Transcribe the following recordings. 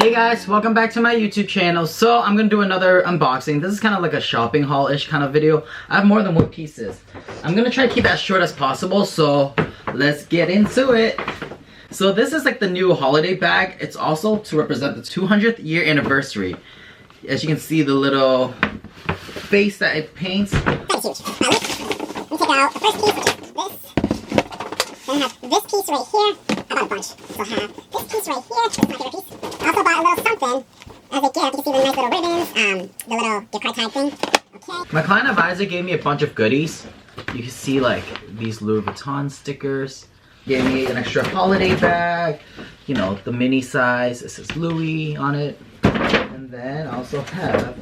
Hey guys, welcome back to my YouTube channel. So I'm gonna do another unboxing. This is kind of like a shopping haul-ish kind of video. I have more than one pieces. I'm gonna try to keep it as short as possible, so let's get into it. So this is like the new holiday bag. It's also to represent the 200th year anniversary. As you can see, the little face that it paints. That's huge. Now look, let me take out the first piece, which is this. Then I have this piece right here. I bought a bunch. So I have this piece right here. This is my favorite piece. I also bought a little something as a gift. You can see the nice little ribbons, the little gift card tag thing. Okay. My client advisor gave me a bunch of goodies. You can see like these Louis Vuitton stickers. Gave me an extra holiday bag. You know, the mini size. It says Louis on it. And then I also have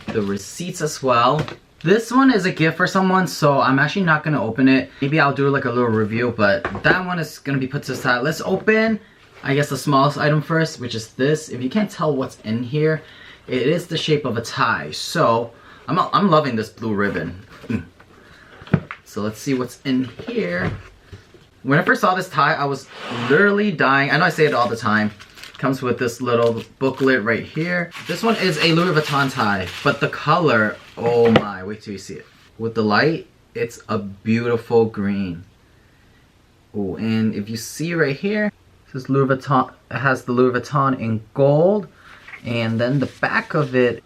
the receipts as well. This one is a gift for someone, so I'm actually not gonna open it. Maybe I'll do like a little review, but that one is gonna be put to the side. Let's open, I guess, the smallest item first, which is this. If you can't tell what's in here, it is the shape of a tie. So I'm loving this blue ribbon. So let's see what's in here. When I first saw this tie, I was literally dying. I know I say it all the time. Comes with this little booklet right here. This one is a Louis Vuitton tie, but the color, oh my, wait till you see it. With the light, it's a beautiful green. Oh, and if you see right here, this is Louis Vuitton. It has the Louis Vuitton in gold, and then the back of it,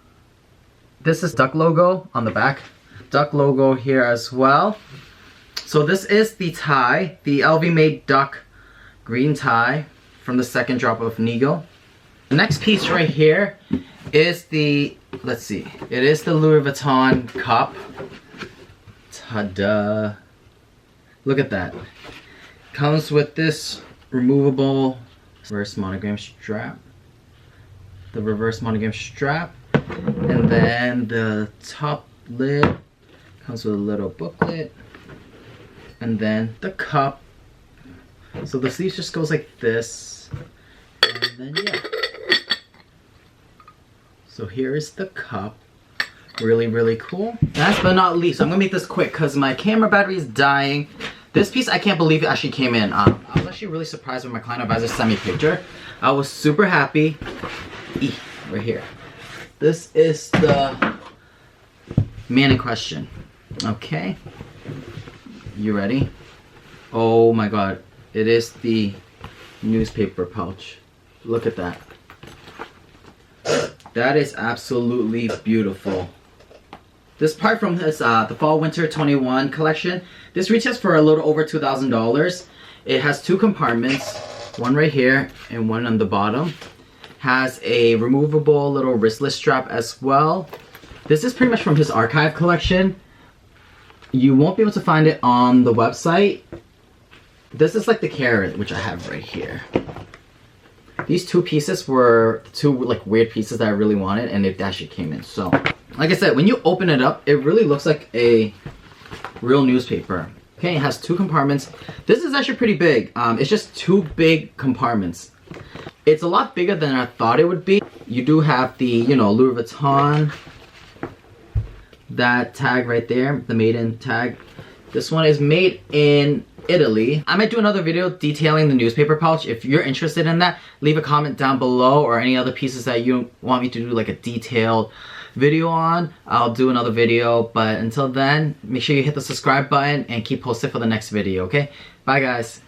this is duck logo on the back. Duck logo here as well. So this is the tie, the LV made duck green tie from the second drop of Nigo. The next piece right here is the, let's see, it is the Louis Vuitton cup. Ta-da! Look at that. Comes with this removable reverse monogram strap. The reverse monogram strap. And then the top lid comes with a little booklet. And then the cup. So the sleeve just goes like this. And then yeah. So here is the cup. Really, really cool. Last but not least, I'm gonna make this quick because my camera battery is dying. This piece, I can't believe it actually came in. I was actually really surprised when my client advisor sent me a picture. I was super happy. Right here. This is the man in question. Okay. You ready? Oh my god. It is the newspaper pouch. Look at that. That is absolutely beautiful. This part from his the Fall Winter 21 collection. This retails for a little over $2,000. It has two compartments, one right here and one on the bottom. Has a removable little wristless strap as well. This is pretty much from his archive collection. You won't be able to find it on the website. This is like the carrot, which I have right here. These two pieces were two like weird pieces that I really wanted, and it actually came in. So, like I said, when you open it up, it really looks like a real newspaper. Okay, it has two compartments. This is actually pretty big. It's just two big compartments. It's a lot bigger than I thought it would be. You do have the, you know, Louis Vuitton, that tag right there, the made in tag. This one is made in Italy. I might do another video detailing the newspaper pouch. If you're interested in that, leave a comment down below, or any other pieces that you want me to do like a detailed video on. I'll do another video, but until then, make sure you hit the subscribe button and keep posted for the next video, okay? Bye guys.